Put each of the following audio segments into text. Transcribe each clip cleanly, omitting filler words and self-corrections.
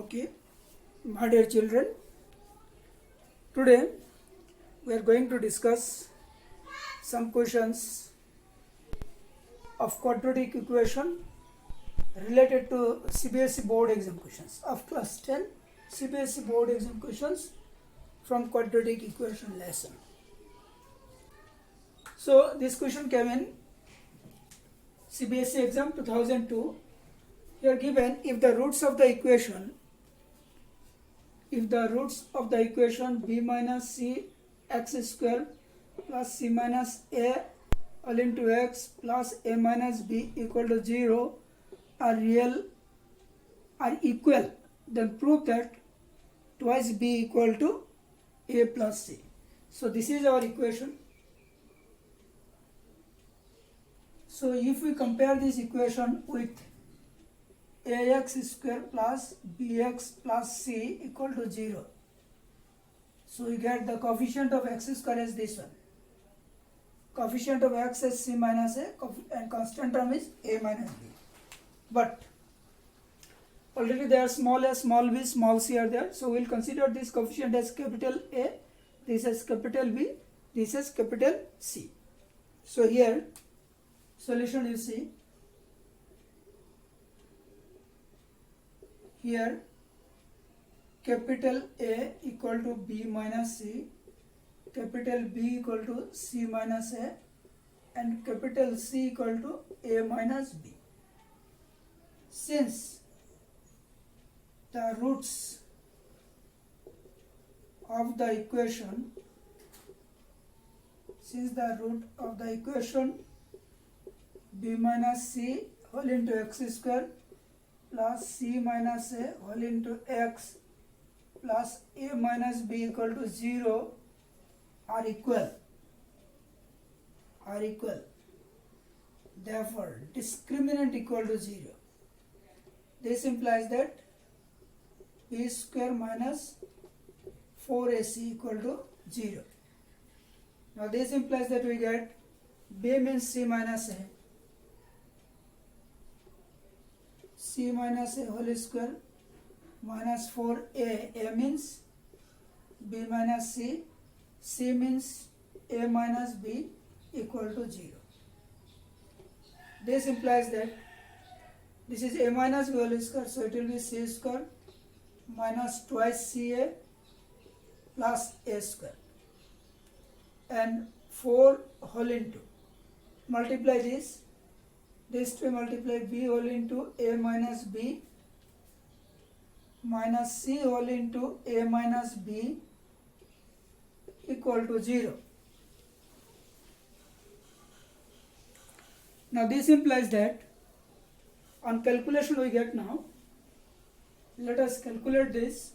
Okay, my dear children, today we are going to discuss some questions of quadratic equation related to CBSE board exam questions of class 10 CBSE board exam questions from quadratic equation lesson. So this question came in CBSE exam 2002. Here given if the roots of the equation b minus c x square plus c minus a all into x plus a minus b equal to 0 are equal, then prove that twice b equal to a plus c. So this is our equation. So if we compare this equation with ax square plus bx plus c equal to 0, so we get the coefficient of x square as this one, coefficient of x as c minus a, and constant term is a minus b. But already there are small a, small b, small c are there, so we will consider this coefficient as capital A, this as capital B, this as capital C. So here solution you see, here capital A equal to B minus C, capital B equal to C minus A, and capital C equal to A minus B. Since the roots of the equation, b minus c whole into x square plus c minus a whole into x plus a minus b equal to 0 are equal. Therefore, discriminant equal to 0. This implies that b square minus 4ac equal to 0. Now this implies that we get b means c minus a whole square minus 4a, a means b minus c, c means a minus b equal to 0. This implies that this is a minus b whole square, so it will be c square minus twice ca plus a square, and 4 whole into, multiply this to multiply b whole into a minus b minus c whole into a minus b equal to 0. Now this implies that on calculation we get, now let us calculate this.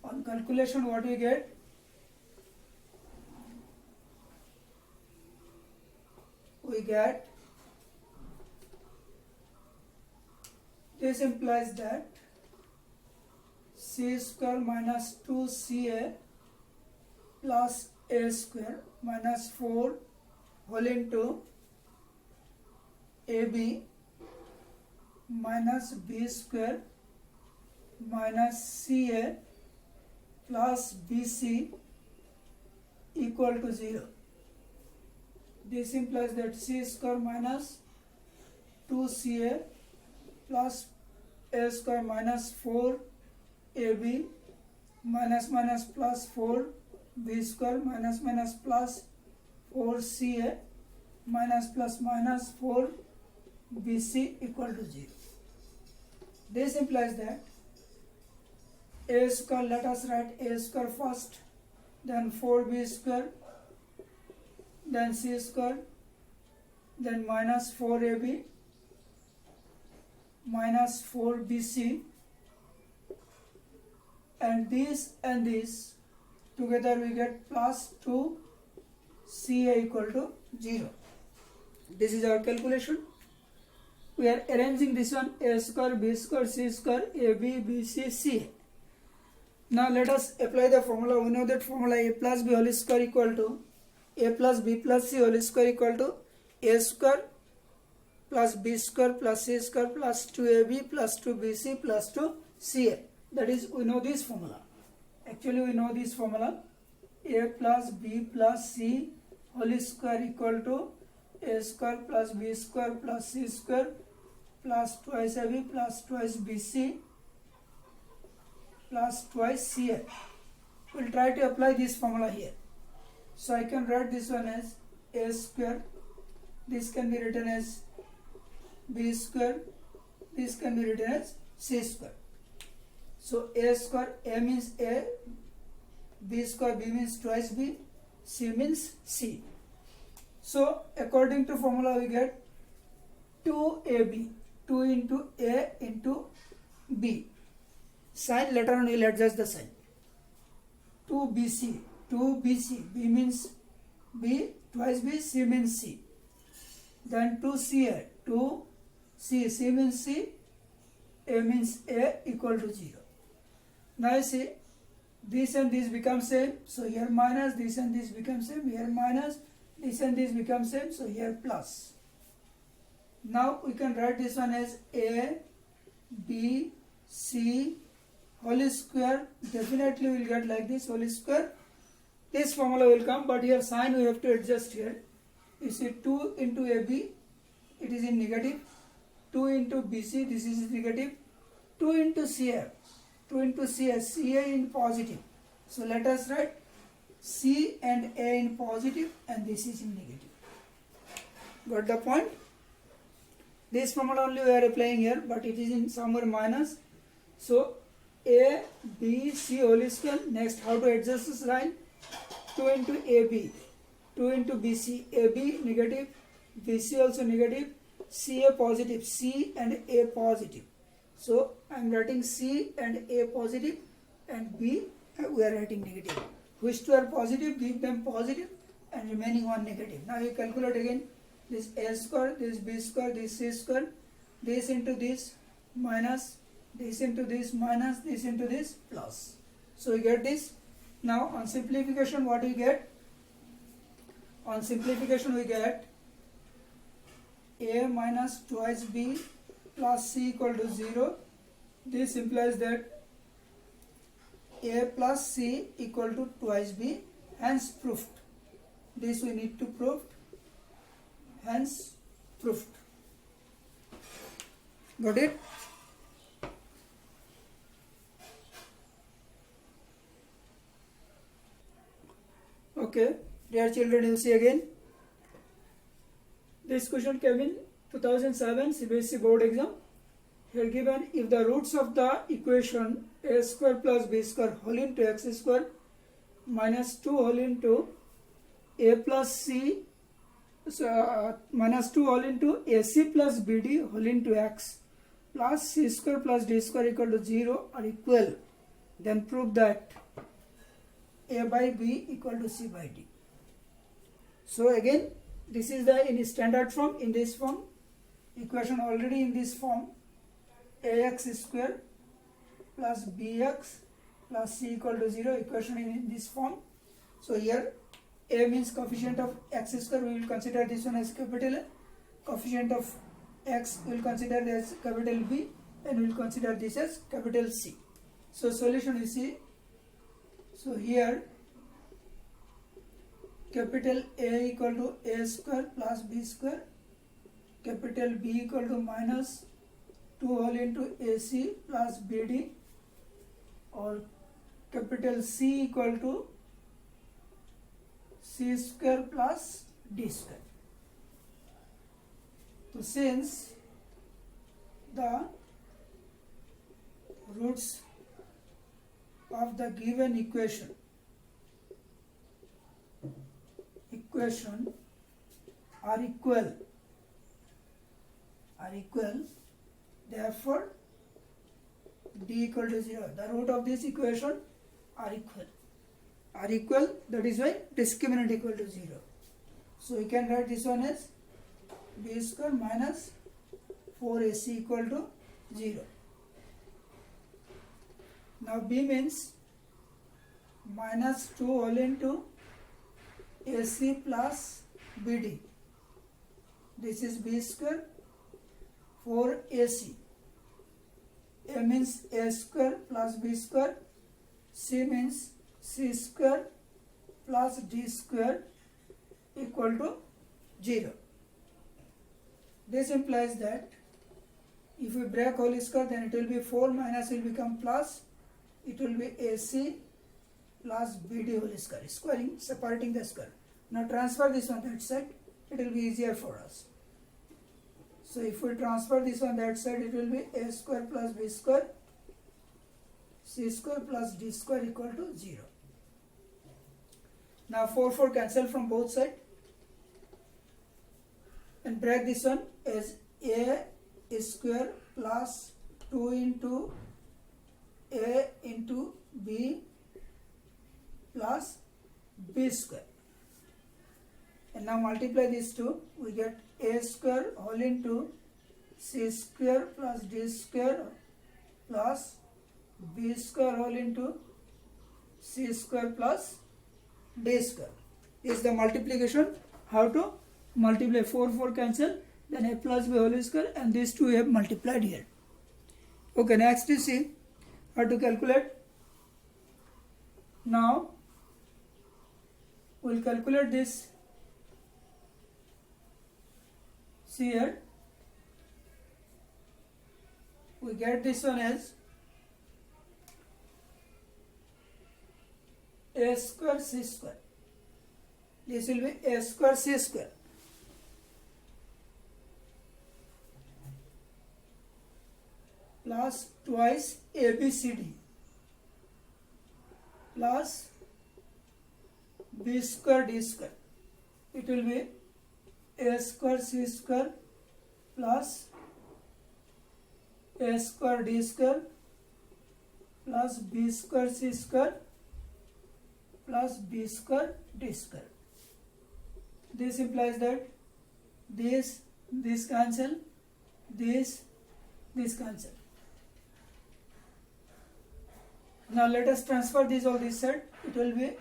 On calculation what we get? We get, this implies that c square minus 2ca plus a square minus 4 whole into ab minus b square minus ca plus bc equal to 0. This implies that c square minus 2ca plus a square minus 4ab minus minus plus 4b square minus minus plus 4ca minus plus minus 4bc equal to 0. This implies that a square, let us write a square first, then 4b square, then c square, then minus 4ab minus 4bc, and this together we get plus 2ca equal to 0. This is our calculation. We are arranging this one, a square, b square, c square, ab, bc, ca. Now let us apply the formula. We know that formula a plus b whole square equal to a plus b plus c whole square equal to a square plus b square plus c square plus 2ab plus 2bc plus 2ca. That is, we know this formula. Actually, we know this formula. A plus b plus c whole square equal to a square plus b square plus c square plus twice ab plus twice bc plus twice ca. We'll try to apply this formula here. So I can write this one as a square. This can be written as b square. This can be written as c square. So a square, a means a, b square, b means twice b, c means c. So according to formula we get 2ab, 2 into a into b. Sign later on we will adjust the sign. 2bc, 2bc, b means b, twice b, c means c. Then 2ca, 2c, c means c, a means a equal to 0. Now you see, this and this become same, so here minus, this and this become same, here minus, this and this become same, so here plus. Now we can write this one as a, b, c, whole square. Definitely we will get like this, whole square. This formula will come, but here sign we have to adjust here. You see 2 into AB, it is in negative. 2 into BC, this is negative. 2 into CA, 2 into CA, CA in positive. So let us write C and A in positive and this is in negative. Got the point? This formula only we are applying here, but it is in somewhere minus. So A, B, C whole square. Next, how to adjust this line? 2 into AB, 2 into BC, AB negative, BC also negative, CA positive, C and A positive. So I am writing C and A positive and B we are writing negative. Which two are positive, give them positive and remaining one negative. Now you calculate again this A square, this B square, this C square, this into this minus, this into this minus, this into this plus. So you get this. Now on simplification what we get? On simplification we get A minus twice B plus C equal to 0. This implies that A plus C equal to twice B, hence proved. This we need to prove, hence proved. Got it? Okay, dear children, you see again. This question came in 2007 CBSE board exam. Here given, if the roots of the equation a square plus b square whole into x square minus 2 whole into a plus c, minus 2 whole into ac plus bd whole into x plus c square plus d square equal to 0 are equal, then prove that a by b equal to c by d. So again, this is the in standard form, in this form, equation already in this form, ax square plus bx plus c equal to 0, equation in this form. So here a means coefficient of x square, we will consider this one as capital A, coefficient of x we will consider as capital B, and we will consider this as capital C. So solution you see, so here capital A equal to a square plus b square, capital B equal to minus 2 whole into AC plus BD, or capital C equal to C square plus D square. So since the roots of the given equation are equal, therefore d equal to 0. The root of this equation are equal, that is why discriminant equal to 0. So we can write this one as b square minus 4ac equal to 0. Now b means minus 2 whole into AC plus BD. This is b square for AC. A means A square plus B square. C means C square plus D square equal to 0. This implies that if we break whole square, then it will be 4 minus will become plus. It will be AC plus BD whole square. Squaring, separating the square. Now transfer this on that side. It will be easier for us. So if we transfer this on that side, it will be A square plus B square, C square plus D square equal to 0. Now 4 cancel from both sides. And break this one as A square plus 2 into A into B plus B square. And now multiply these two, we get A square whole into C square plus D square plus B square whole into C square plus D square. Is the multiplication. How to multiply? 4 cancel, then A plus B whole square, and these two we have multiplied here. Okay, next you see how to calculate. Now we'll calculate this. See here, we get this one as A square C square. This will be A square C square plus twice ABCD plus B square D square. It will be A square C square plus A square D square plus B square C square plus B square D square. This implies that this cancel, this cancel. Now let us transfer this on this side. It will be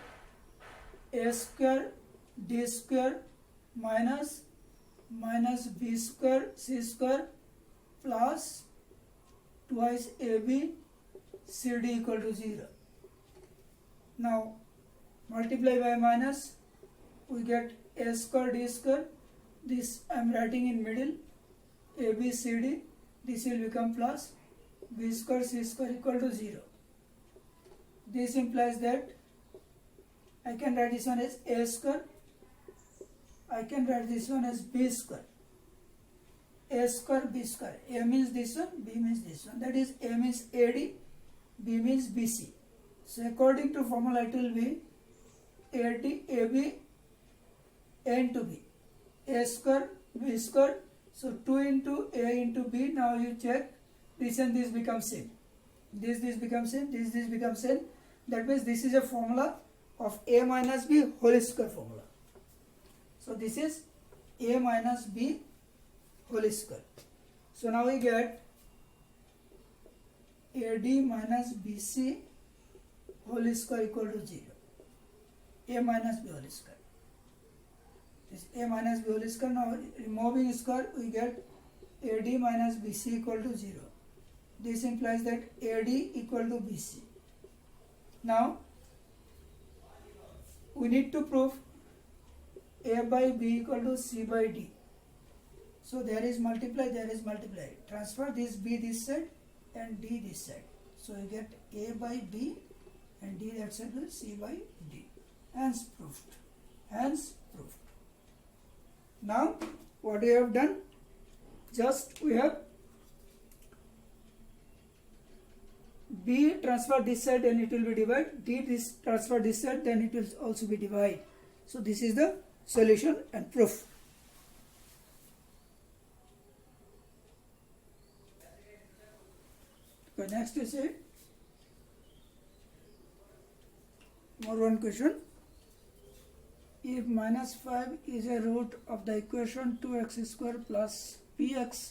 A square D square minus B square C square plus twice AB CD equal to 0. Now multiply by minus, we get A square D square. This I am writing in middle. AB CD, this will become plus B square C square equal to 0. This implies that I can write this one as A square. I can write this one as B square. A square B square. A means this one, B means this one. That is A means AD, B means BC. So according to formula it will be AD, AB, A into B. A square, B square. So 2 into A into B. Now you check, this and this becomes same. This becomes same, this becomes same. That means this is a formula of A minus B whole square formula. So this is A minus B whole square. So now we get AD minus BC whole square equal to 0. A minus B whole square. This A minus B whole square. Now removing square, we get AD minus BC equal to 0. This implies that AD equal to BC. Now we need to prove A by B equal to C by D. So there is multiply, there is multiply. Transfer this B this side and D this side. So you get A by B and D that side will C by D. Hence proved. Hence proved. Now what we have done? Just we have B transfer this side and it will be divided. D this transfer this side, then it will also be divided. So this is the solution and proof. Okay, next is it. More one question. If minus 5 is a root of the equation 2x square plus px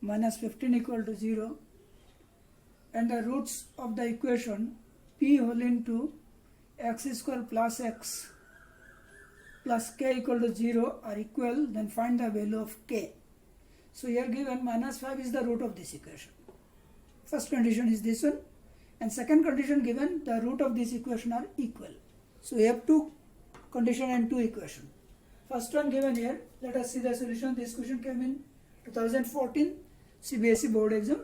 minus 15 equal to 0, and the roots of the equation p whole into x square plus x plus k equal to 0 are equal, then find the value of k. So here given minus 5 is the root of this equation. First condition is this one, and second condition given the root of this equation are equal. So we have two condition and two equation. First one given here, let us see the solution. This question came in 2014 CBSE board exam.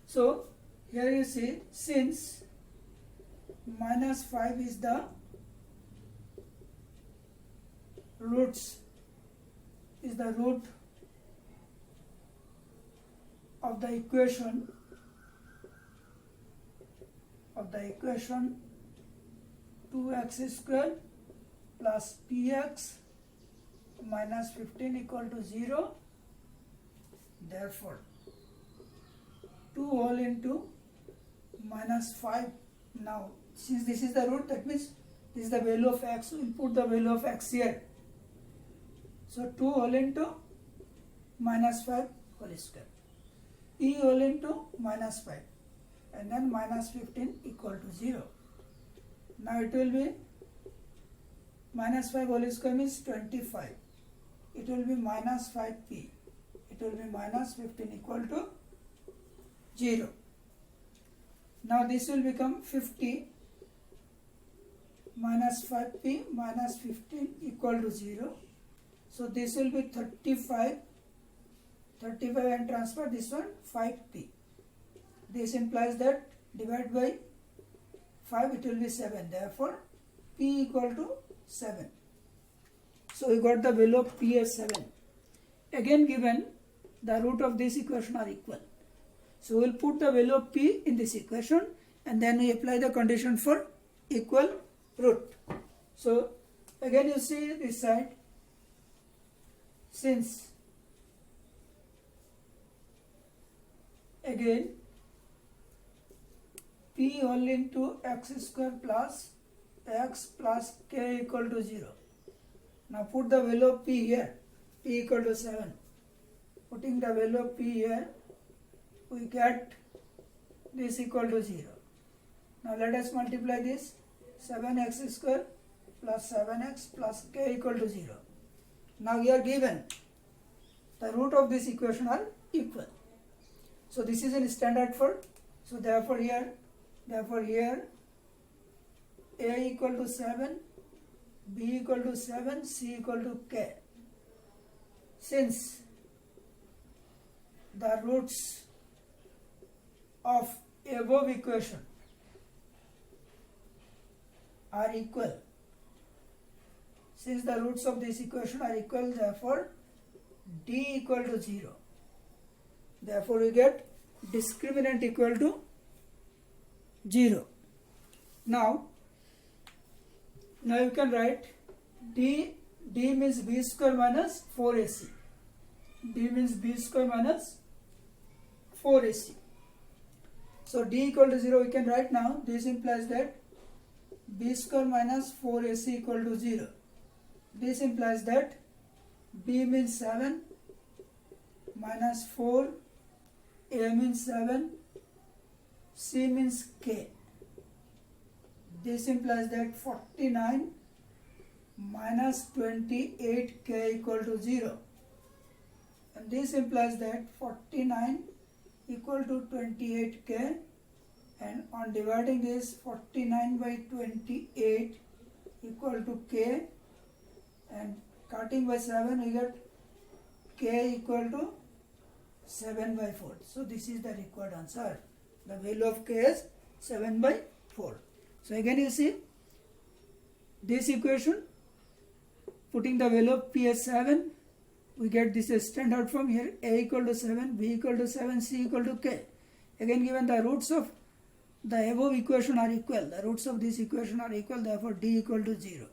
So here you see, since minus 5 is the root of the equation 2x square plus px minus 15 equal to 0. Therefore 2 whole into minus 5. Now since this is the root, that means this is the value of x. We will put the value of x here. So 2 whole into minus 5 whole square, e whole into minus 5, and then minus 15 equal to 0. Now it will be minus 5 whole square means 25. It will be minus 5p. It will be minus 15 equal to 0. Now this will become 50 minus 5p minus 15 equal to 0. So this will be 35 and transfer this one 5p. This implies that divide by 5 it will be 7. Therefore p equal to 7. So we got the value of p as 7. Again given the root of this equation are equal. So we will put the value of p in this equation and then we apply the condition for equal root. So again you see this side, since again p whole into x square plus x plus k equal to 0. Now put the value of p here, p equal to 7. Putting the value of p here, we get this equal to 0. Now let us multiply this, 7x square plus 7x plus k equal to 0. Now we are given the root of this equation are equal. So this is in standard form. So therefore here a equal to 7, b equal to 7, c equal to k. Since the roots of above equation are equal, since the roots of this equation are equal, therefore d equal to 0. Therefore we get discriminant equal to 0. Now you can write d means b square minus 4ac. d means b square minus 4ac. So d equal to 0 we can write now. This implies that b square minus 4ac equal to 0. This implies that b means 7 minus 4, a means 7, c means k. This implies that 49 minus 28k equal to 0. And this implies that 49 equal to 28k, and on dividing this 49 by 28 equal to k, and cutting by 7 we get k equal to 7 by 4. So this is the required answer. The value of k is 7 by 4. So again you see this equation, putting the value of p as 7, we get this as standard form here, a equal to 7, b equal to 7, c equal to k. Again given the roots of the above equation are equal, the roots of this equation are equal, therefore d equal to 0.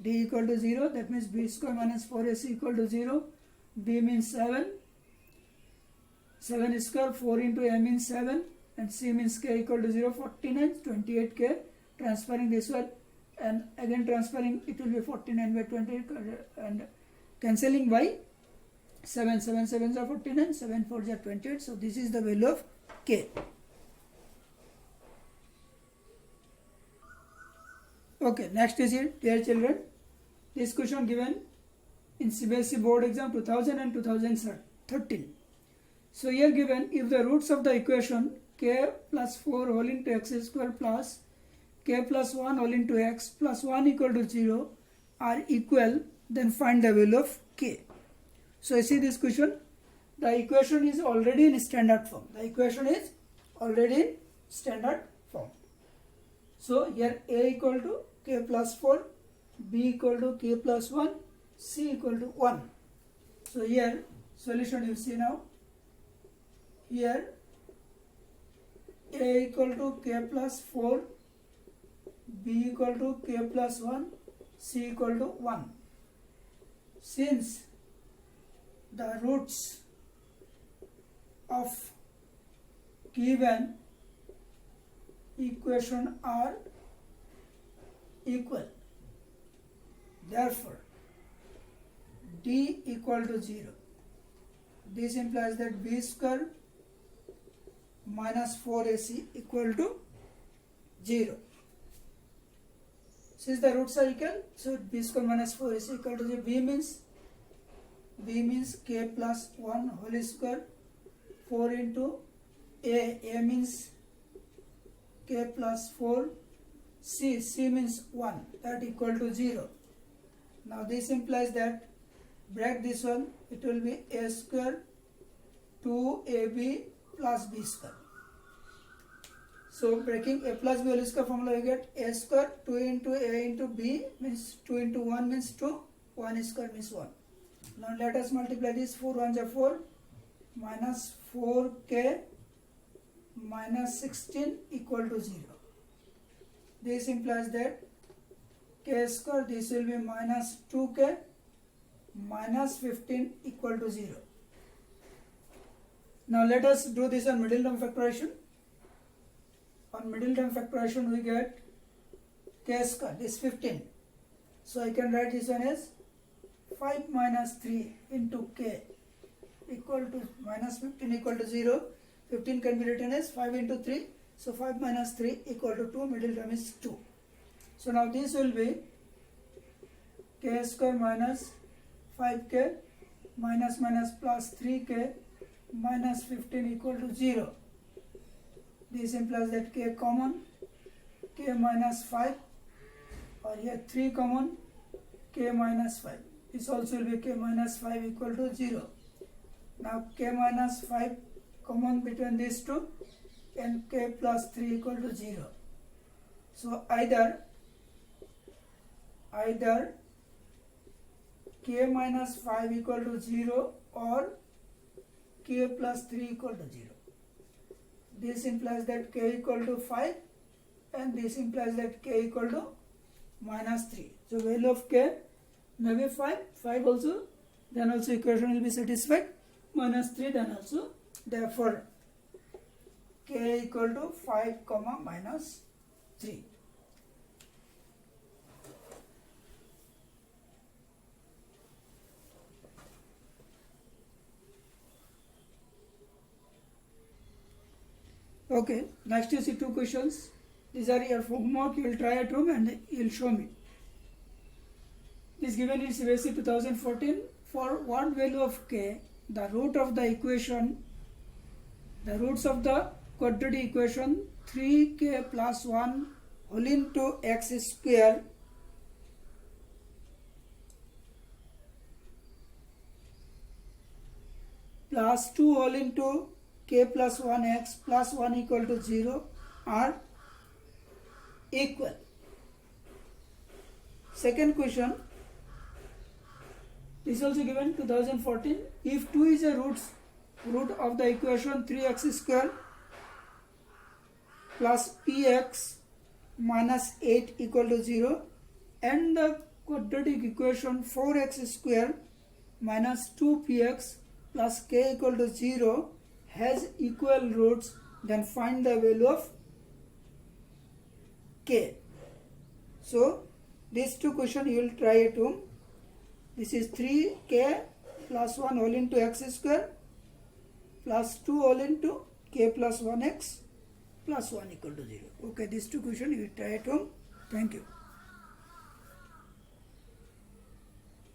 d equal to 0, that means b square minus 4ac equal to 0. b means 7 square, 4 into a means 7, and c means k equal to 0, 49, 28k. Transferring this one and again transferring, it will be 49 by 28 and cancelling by 7 sevens are 49, 7 fours are 28. So this is the value of k. Okay, next is it, dear children. This question given in CBSE board exam 2000 and 13. So here given, if the roots of the equation k plus 4 whole into x square plus k plus 1 whole into x plus 1 equal to 0 are equal, then find the value of k. So you see this question, the equation is already in standard form. The equation is already in standard form. So here a equal to k plus 4, b equal to k plus 1, c equal to 1. So here solution you see now. Here a equal to k plus 4, b equal to k plus 1, c equal to 1. Since the roots of given equation are equal, therefore d equal to 0. This implies that b square minus 4ac equal to 0. Since the roots are equal, so b square minus 4ac equal to 0. b means k plus 1 whole square, 4 into a means k plus 4, c means 1, that equal to 0. Now this implies that, break this one, it will be a square 2ab plus b square. So breaking a plus b whole square formula, you get a square 2 into a into b means 2 into 1 means 2, 1 square means 1. Now let us multiply this, 4 1s are 4, minus 4k minus 16 equal to 0. This implies that k square, this will be minus 2k minus 15 equal to 0. Now let us do this on middle term factorization. On middle term factorization we get k square, this 15. So I can write this one as 5 minus 3 into k equal to minus 15 equal to 0. 15 can be written as 5 into 3. So 5 minus 3 equal to 2. Middle term is 2. So now this will be k square minus 5k minus minus plus 3k minus 15 equal to 0. This implies that k common, k minus 5, or here 3 common, k minus 5. This also will be k minus 5 equal to 0. Now k minus 5 common between these two, and k plus 3 equal to 0. So either k minus 5 equal to 0 or k plus 3 equal to 0. This implies that k equal to 5, and this implies that k equal to minus 3. So value of k may be 5 also, then also equation will be satisfied, minus 3 then also. Therefore k equal to 5 comma minus 3. Okay, next you see two questions. These are your homework, you will try at home and you will show me. This given is CBSE 2014. For what value of k, the root of the equation, the roots of the quadratic equation 3k plus 1 whole into x square plus 2 whole into k plus 1x plus 1 equal to 0 are equal. Second question, this is also given 2014. If 2 is a root of the equation 3x square plus px minus 8 equal to 0, and the quadratic equation 4x square minus 2px plus k equal to 0 has equal roots, then find the value of k. So these two questions you will try at home. This is 3k plus 1 whole into x square plus 2 whole into k plus 1x plus 1 equal to 0. Okay, these two questions you will try at home. Thank you.